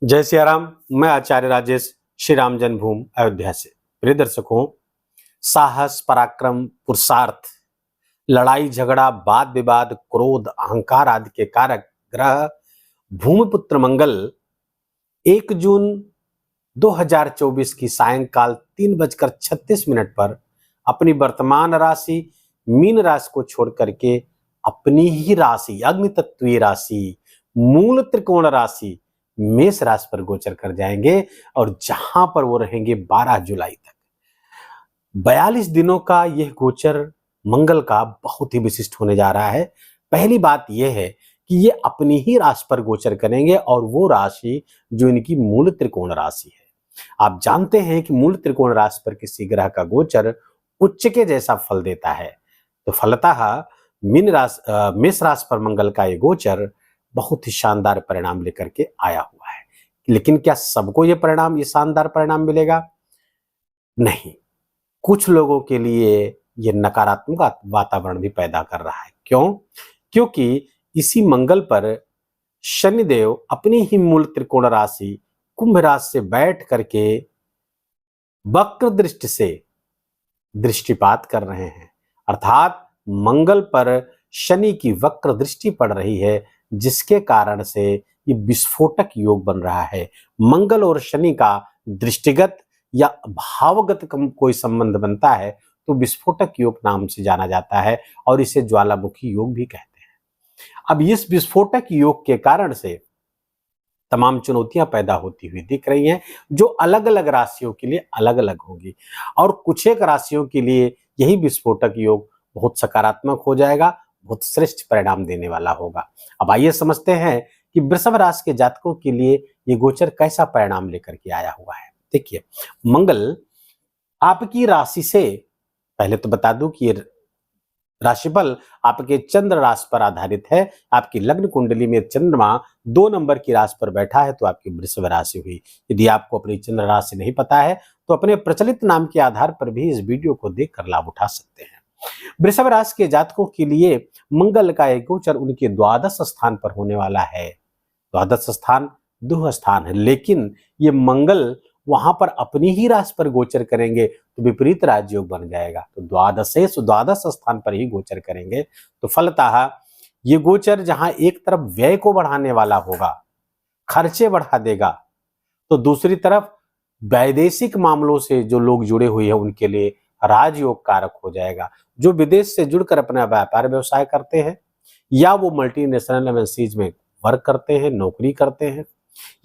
जय सिया राम। मैं आचार्य राजेश श्री राम जन्मभूमि अयोध्या से। प्रिय दर्शकों, साहस, पराक्रम, पुरुषार्थ, लड़ाई झगड़ा, वाद विवाद, क्रोध, अहंकार आदि के कारक ग्रह भूमिपुत्र मंगल 1 जून 2024 की सायंकाल 3:36 पर अपनी वर्तमान राशि मीन राशि को छोड़ करके अपनी ही राशि अग्नि तत्वीय राशि मूल त्रिकोण राशि मेष राशि पर गोचर कर जाएंगे और जहां पर वो रहेंगे 12 जुलाई तक। 42 दिनों का यह गोचर मंगल का बहुत ही विशिष्ट होने जा रहा है। पहली बात यह है कि ये अपनी ही राशि पर गोचर करेंगे और वो राशि जो इनकी मूल त्रिकोण राशि है। आप जानते हैं कि मूल त्रिकोण राशि पर किसी ग्रह का गोचर उच्च के जैसा फल देता है, तो फलतः मेष राशि पर मंगल का ये गोचर बहुत ही शानदार परिणाम लेकर के आया हुआ है। लेकिन क्या सबको ये शानदार परिणाम मिलेगा? नहीं, कुछ लोगों के लिए ये नकारात्मक वातावरण भी पैदा कर रहा है। क्यों? क्योंकि इसी मंगल पर शनिदेव अपनी ही मूल त्रिकोण राशि कुंभ राशि से बैठ करके वक्र दृष्टि से दृष्टिपात कर रहे हैं, अर्थात मंगल पर शनि की वक्र दृष्टि पड़ रही है, जिसके कारण से ये विस्फोटक योग बन रहा है। मंगल और शनि का दृष्टिगत या भावगत कोई संबंध बनता है तो विस्फोटक योग नाम से जाना जाता है और इसे ज्वालामुखी योग भी कहते हैं। अब इस विस्फोटक योग के कारण से तमाम चुनौतियां पैदा होती हुई दिख रही हैं, जो अलग अलग राशियों के लिए अलग अलग होगी और कुछ एक राशियों के लिए यही विस्फोटक योग बहुत सकारात्मक हो जाएगा, बहुत श्रेष्ठ परिणाम देने वाला होगा। अब आइए समझते हैं कि वृषभ राशि के जातकों के लिए ये गोचर कैसा परिणाम लेकर के आया हुआ है। देखिए, मंगल आपकी राशि से, पहले तो बता दूं कि ये राशिफल आपके चंद्र राशि पर आधारित है। आपकी लग्न कुंडली में चंद्रमा 2 नंबर की राशि पर बैठा है तो आपकी वृषभ राशि हुई। यदि आपको अपनी चंद्र राशि नहीं पता है तो अपने प्रचलित नाम के आधार पर भी इस वीडियो को देखकर लाभ उठा सकते हैं। वृषभ राशि के जातकों के लिए मंगल का एक गोचर उनके द्वादश स्थान पर होने वाला है। द्वादश स्थान दुह स्थान है, लेकिन ये मंगल वहां पर अपनी ही राशि पर गोचर करेंगे तो विपरीत राजयोग बन जाएगा। तो द्वादश स्थान पर ही गोचर करेंगे तो फलतः ये गोचर जहां एक तरफ व्यय को बढ़ाने वाला होगा, खर्चे बढ़ा देगा, तो दूसरी तरफ वैदेशिक मामलों से जो लोग जुड़े हुए हैं उनके लिए राजयोग कारक हो जाएगा। जो विदेश से जुड़कर अपना व्यापार व्यवसाय करते हैं या वो मल्टीनेशनल एमएनसीज में वर्क करते हैं, नौकरी करते हैं,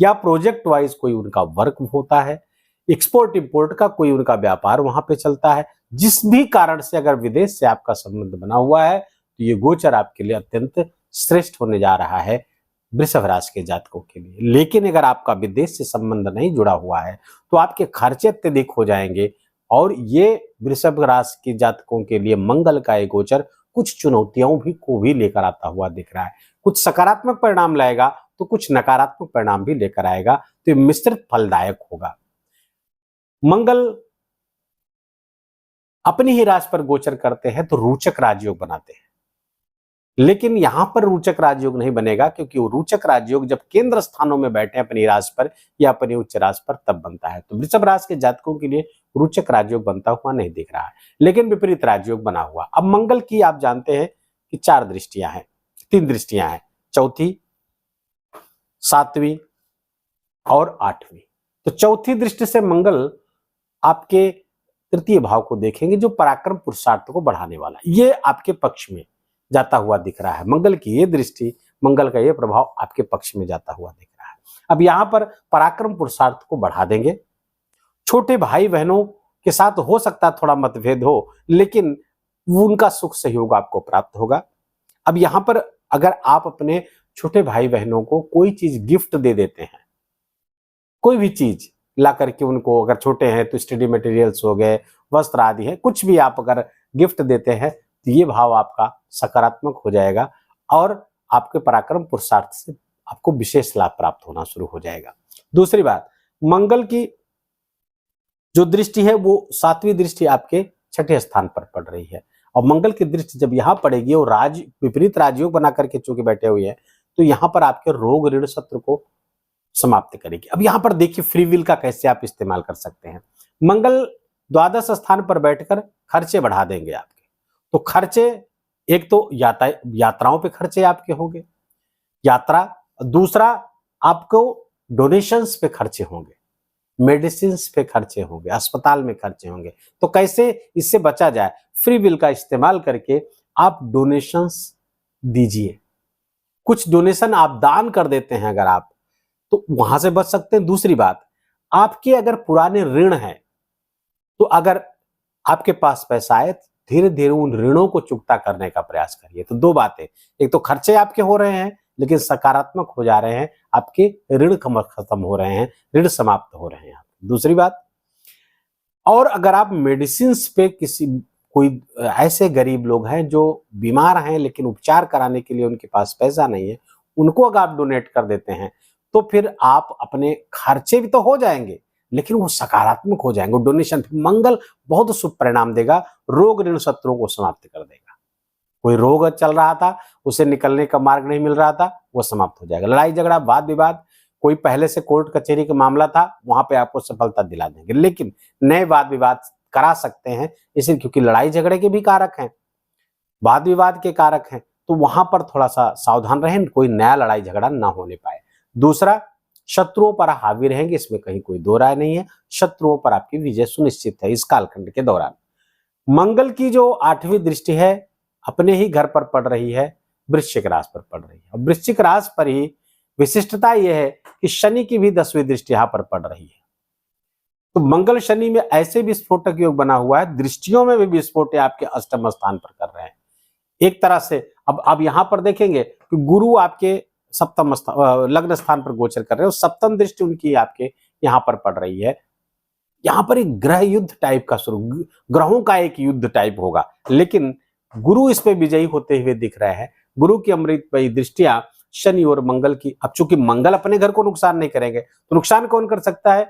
या प्रोजेक्ट वाइज कोई उनका वर्क होता है, एक्सपोर्ट इंपोर्ट का कोई उनका व्यापार वहां पे चलता है, जिस भी कारण से अगर विदेश से आपका संबंध बना हुआ है तो ये गोचर आपके लिए अत्यंत श्रेष्ठ होने जा रहा है वृषभ राशि के जातकों के लिए। लेकिन अगर आपका विदेश से संबंध नहीं जुड़ा हुआ है तो आपके खर्चे अत्यधिक हो जाएंगे और ये वृषभ राशि के जातकों के लिए मंगल का एक गोचर कुछ चुनौतियों को भी लेकर आता हुआ दिख रहा है। कुछ सकारात्मक परिणाम लाएगा तो कुछ नकारात्मक परिणाम भी लेकर आएगा, तो ये मिश्रित फलदायक होगा। मंगल अपनी ही राशि पर गोचर करते हैं तो रोचक राजयोग बनाते हैं, लेकिन यहां पर रोचक राजयोग नहीं बनेगा, क्योंकि वो रोचक राजयोग जब केंद्र स्थानों में बैठे अपनी राशि पर या अपनी उच्च राशि पर तब बनता है। तो वृषभ राशि के जातकों के लिए रोचक राजयोग बनता हुआ नहीं दिख रहा है, लेकिन विपरीत राजयोग बना हुआ। अब मंगल की आप जानते हैं कि 4 दृष्टियां हैं, 3 दृष्टियां हैं, चौथी, 7वीं और 8वीं। तो चौथी दृष्टि से मंगल आपके तृतीय भाव को देखेंगे, जो पराक्रम पुरुषार्थ को बढ़ाने वाला, ये आपके पक्ष में जाता हुआ दिख रहा है। मंगल की ये दृष्टि, मंगल का ये प्रभाव आपके पक्ष में जाता हुआ दिख रहा है। अब यहां पर पराक्रम पुरुषार्थ को बढ़ा देंगे। छोटे भाई बहनों के साथ हो सकता है थोड़ा मतभेद हो, लेकिन उनका सुख सहयोग आपको प्राप्त होगा। अब यहां पर अगर आप अपने छोटे भाई बहनों को कोई चीज गिफ्ट दे देते हैं, कोई भी चीज ला करके उनको, अगर छोटे हैं तो स्टडी मटेरियल्स हो गए, वस्त्र आदि है, कुछ भी आप अगर गिफ्ट देते हैं तो ये भाव आपका सकारात्मक हो जाएगा और आपके पराक्रम पुरुषार्थ से आपको विशेष लाभ प्राप्त होना शुरू हो जाएगा। दूसरी बात, मंगल की जो दृष्टि है वो 7वीं दृष्टि आपके 6ठे स्थान पर पड़ रही है और मंगल की दृष्टि जब यहाँ पड़ेगी और विपरीत राजयोग बना करके चूंकि बैठे हुए हैं तो यहाँ पर आपके रोग ऋण शत्रु को समाप्त करेगी। अब यहां पर देखिए फ्री विल का कैसे आप इस्तेमाल कर सकते हैं। मंगल द्वादश स्थान पर बैठकर खर्चे बढ़ा देंगे आपके। तो खर्चे, एक तो यात्राओं पे खर्चे आपके होंगे, यात्रा, दूसरा आपको डोनेशंस पे खर्चे होंगे, मेडिसिन पे खर्चे होंगे, अस्पताल में खर्चे होंगे। तो कैसे इससे बचा जाए? फ्री विल का इस्तेमाल करके आप डोनेशंस दीजिए। कुछ डोनेशन आप दान कर देते हैं अगर आप, तो वहां से बच सकते हैं। दूसरी बात, आपके अगर पुराने ऋण हैं, तो अगर आपके पास पैसा आए, धीरे धीरे उन ऋणों को चुकता करने का प्रयास करिए। तो दो बातें, एक तो खर्चे आपके हो रहे हैं लेकिन सकारात्मक हो जा रहे हैं, आपके ऋण खत्म हो रहे हैं, ऋण समाप्त हो रहे हैं। दूसरी बात, और अगर आप मेडिसिन पे कोई ऐसे गरीब लोग हैं जो बीमार हैं लेकिन उपचार कराने के लिए उनके पास पैसा नहीं है, उनको अगर आप डोनेट कर देते हैं तो फिर आप अपने खर्चे भी तो हो जाएंगे लेकिन वो सकारात्मक हो जाएंगे। डोनेशन, मंगल बहुत शुभ परिणाम देगा, रोग ऋण शत्रुओं को समाप्त कर देगा। कोई रोग चल रहा था, उसे निकलने का मार्ग नहीं मिल रहा था, वो समाप्त हो जाएगा। लड़ाई झगड़ा, वाद विवाद, कोई पहले से कोर्ट कचहरी का मामला था, वहां पे आपको सफलता दिला देंगे। लेकिन नए वाद विवाद करा सकते हैं, इसलिए क्योंकि लड़ाई झगड़े के भी कारक हैं, वाद विवाद के कारक हैं, तो वहां पर थोड़ा सा सावधान रहें, कोई नया लड़ाई झगड़ा ना होने पाए। दूसरा, शत्रुओं पर हावी रहेंगे, इसमें कहीं कोई दो राय नहीं है। शत्रुओं पर आपकी विजय सुनिश्चित है इस कालखंड के दौरान। मंगल की जो 8वीं दृष्टि है अपने ही घर पर पड़ रही है, वृश्चिक राशि पर पड़ रही है। और वृश्चिक राशि पर ही विशिष्टता यह है कि शनि की भी 10वीं दृष्टि यहां पर पड़ रही है। तो मंगल शनि में ऐसे विस्फोटक योग बना हुआ है, दृष्टियों में भी विस्फोट आपके अष्टम स्थान पर कर रहे हैं। एक तरह से अब यहां पर देखेंगे कि गुरु आपके सप्तम लग्न स्थान पर गोचर कर रहे हैं, सप्तम दृष्टि उनकी आपके यहां पर पड़ रही है। यहां पर एक ग्रह युद्ध टाइप का शुरू, ग्रहों का एक युद्ध टाइप होगा, लेकिन गुरु इसमें विजयी होते हुए दिख रहे हैं। गुरु की अमृतमयी दृष्टियां शनि और मंगल की, अब चूंकि मंगल अपने घर को नुकसान नहीं करेंगे तो नुकसान कौन कर सकता है?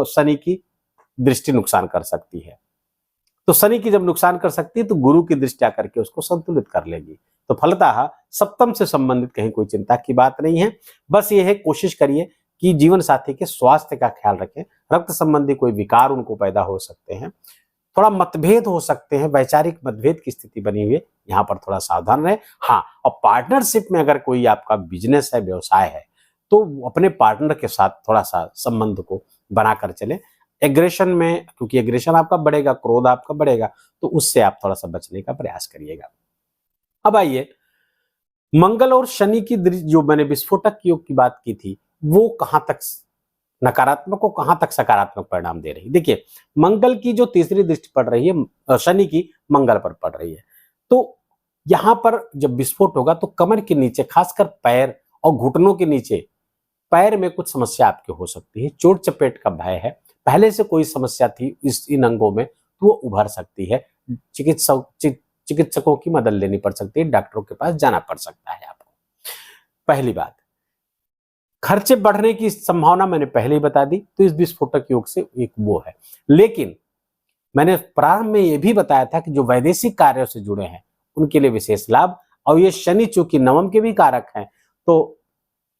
शनि की दृष्टि नुकसान कर सकती है। तो शनि की जब नुकसान कर सकती है तो गुरु की दृष्टि आकर के उसको संतुलित कर लेगी। तो फलतः सप्तम से संबंधित कहीं कोई चिंता की बात नहीं है। बस ये है, कोशिश करिए कि जीवन साथी के स्वास्थ्य का ख्याल रखें। रक्त संबंधी कोई विकार उनको पैदा हो सकते हैं, थोड़ा मतभेद हो सकते हैं, वैचारिक मतभेद की स्थिति बनी हुई है, यहाँ पर थोड़ा सावधान रहे। हाँ, और पार्टनरशिप में अगर कोई आपका बिजनेस है, व्यवसाय है, तो अपने पार्टनर के साथ थोड़ा सा संबंध को बनाकर चले। एग्रेशन में, क्योंकि एग्रेशन आपका बढ़ेगा, क्रोध आपका बढ़ेगा, तो उससे आप थोड़ा सा बचने का प्रयास करिएगा। अब आइए, मंगल और शनि की जो मैंने विस्फोटक योग की बात की थी, वो कहां तक नकारात्मक और कहां तक सकारात्मक परिणाम दे रही है। देखिए, मंगल की जो तीसरी दृष्टि पड़ रही है, शनि की मंगल पर पड़ रही है, तो यहां पर जब विस्फोट होगा तो कमर के नीचे, खासकर पैर और घुटनों के नीचे, पैर में कुछ समस्या आपके हो सकती है, चोट चपेट का भय है, पहले से कोई समस्या थी इन अंगों में तो वो उभर सकती है। चिकित्सकों की मदद लेनी पड़ सकती है, डॉक्टरों के पास जाना पड़ सकता है आपको। पहली बात, खर्चे बढ़ने की संभावना मैंने पहले ही बता दी, तो इस विस्फोटक योग से एक वो है। लेकिन मैंने प्रारंभ में यह भी बताया था कि जो वैदेशिक कार्यों से जुड़े हैं उनके लिए विशेष लाभ, और ये शनि चूंकि नवम के भी कारक हैं तो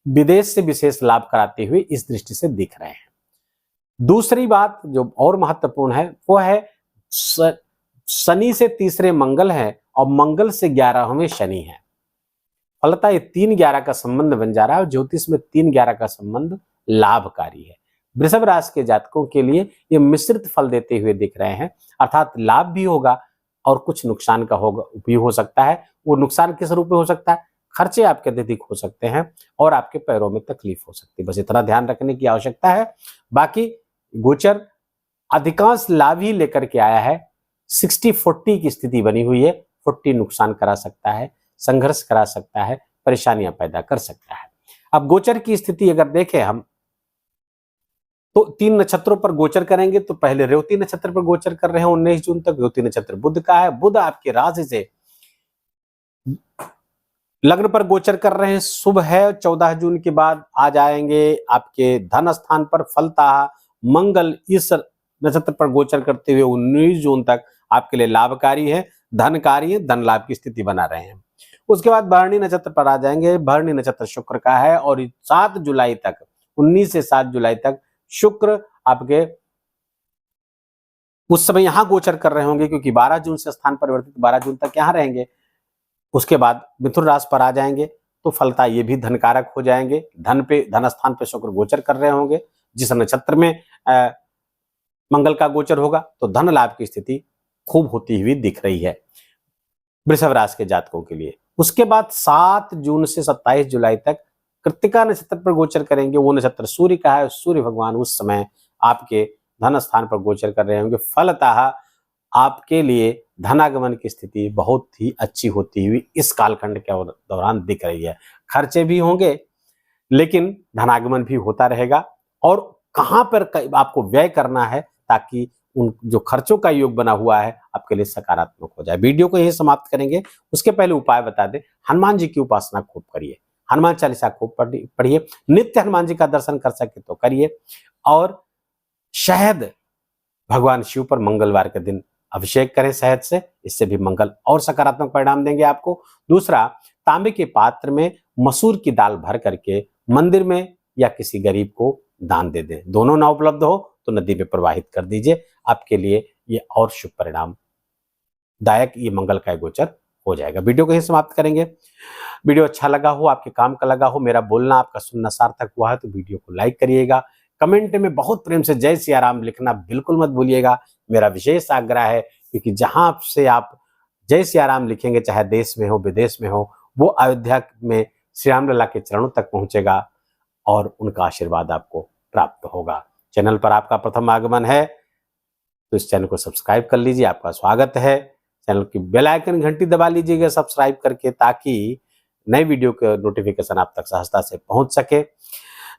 विदेश से विशेष लाभ कराते हुए इस दृष्टि से दिख रहे हैं। दूसरी बात जो और महत्वपूर्ण है वो है, शनि से तीसरे मंगल है और मंगल से 11वें शनि है। फलतः ये 3-11 का संबंध बन जा रहा है, और ज्योतिष में 3-11 का संबंध लाभकारी है। वृषभ राशि के जातकों के लिए ये मिश्रित फल देते हुए दिख रहे हैं, अर्थात लाभ भी होगा और कुछ नुकसान का होगा भी हो सकता है। वो नुकसान किस रूप में हो सकता है? खर्चे आपके अत्यधिक हो सकते हैं और आपके पैरों में तकलीफ हो सकती है, बस इतना ध्यान रखने की आवश्यकता है। बाकी गोचर अधिकांश लाभ ही लेकर के आया है। 60-40 की स्थिति बनी हुई है, 40 नुकसान करा सकता है, संघर्ष करा सकता है, परेशानियां पैदा कर सकता है। अब गोचर की स्थिति अगर देखें हम, तो 3 नक्षत्रों पर गोचर करेंगे। तो पहले रेवती नक्षत्र पर गोचर कर रहे हैं 19 जून तक। रेवती नक्षत्र बुध का है, बुध आपके राशि से लग्न पर गोचर कर रहे हैं, शुभ है। 14 जून के बाद आ जाएंगे आपके धन स्थान पर। फलतः मंगल इस नक्षत्र पर गोचर करते हुए 19 जून तक आपके लिए लाभकारी है, धनकारी है, धन लाभ की स्थिति बना रहे हैं। उसके बाद भरणी नक्षत्र पर आ जाएंगे। भरणी नक्षत्र शुक्र का है और 7 जुलाई तक 19 से 7 जुलाई तक शुक्र आपके उस समय यहां गोचर कर रहे होंगे, क्योंकि 12 जून से स्थान परिवर्तित 12 जून तक यहां रहेंगे। उसके बाद मिथुन राशि पर आ जाएंगे तो फलता ये भी धन कारक हो जाएंगे। धन स्थान पे शुक्र गोचर कर रहे होंगे। जिस नक्षत्र में मंगल का गोचर होगा तो धन लाभ की स्थिति खूब होती हुई दिख रही है वृषभ राशि के जातकों के लिए। उसके बाद 7 जून से 27 जुलाई तक कृत्तिका नक्षत्र पर गोचर करेंगे। वो नक्षत्र सूर्य का है। सूर्य भगवान उस समय आपके धन स्थान पर गोचर कर रहे होंगे। फलतः आपके लिए धनागमन की स्थिति बहुत ही अच्छी होती हुई इस कालखंड के दौरान दिख रही है। खर्चे भी होंगे लेकिन धनागमन भी होता रहेगा। और कहां पर आपको व्यय करना है ताकि उन जो खर्चों का योग बना हुआ है आपके लिए सकारात्मक हो जाए। वीडियो को यही समाप्त करेंगे। उसके पहले उपाय बता दें, हनुमान जी की उपासना खूब करिए, हनुमान चालीसा खूब पढ़िए, नित्य हनुमान जी का दर्शन कर सके तो करिए, और शहद भगवान शिव पर मंगलवार के दिन अभिषेक करें शहद से, इससे भी मंगल और सकारात्मक परिणाम देंगे आपको। दूसरा, तांबे के पात्र में मसूर की दाल भर करके मंदिर में या किसी गरीब को दान दे दें। दोनों ना उपलब्ध हो तो नदी में प्रवाहित कर दीजिए। आपके लिए ये और शुभ परिणाम दायक ये मंगल का गोचर हो जाएगा। वीडियो को ही समाप्त करेंगे। वीडियो अच्छा लगा हो, आपके काम का लगा हो, मेरा बोलना आपका सुनना सार्थक हुआ है तो वीडियो को लाइक करिएगा। कमेंट में बहुत प्रेम से जय सिया राम लिखना बिल्कुल मत भूलिएगा, मेरा विशेष आग्रह है, क्योंकि जहां से आप जय सिया राम लिखेंगे, चाहे देश में हो विदेश में हो, वो अयोध्या में श्री राम लला के चरणों तक पहुंचेगा और उनका आशीर्वाद आपको प्राप्त होगा। चैनल पर आपका प्रथम आगमन है तो इस चैनल को सब्सक्राइब कर लीजिए, आपका स्वागत है। चैनल की बेल आइकन घंटी दबा लीजिएगा सब्सक्राइब करके, ताकि नई वीडियो का नोटिफिकेशन आप तक सहजता से पहुंच सके।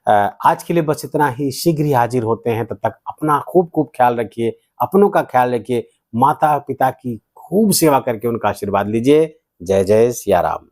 आज के लिए बस इतना ही। शीघ्र ही हाजिर होते हैं, तब तक अपना खूब खूब ख्याल रखिए, अपनों का ख्याल रखिए, माता पिता की खूब सेवा करके उनका आशीर्वाद लीजिए। जय जय सिया राम।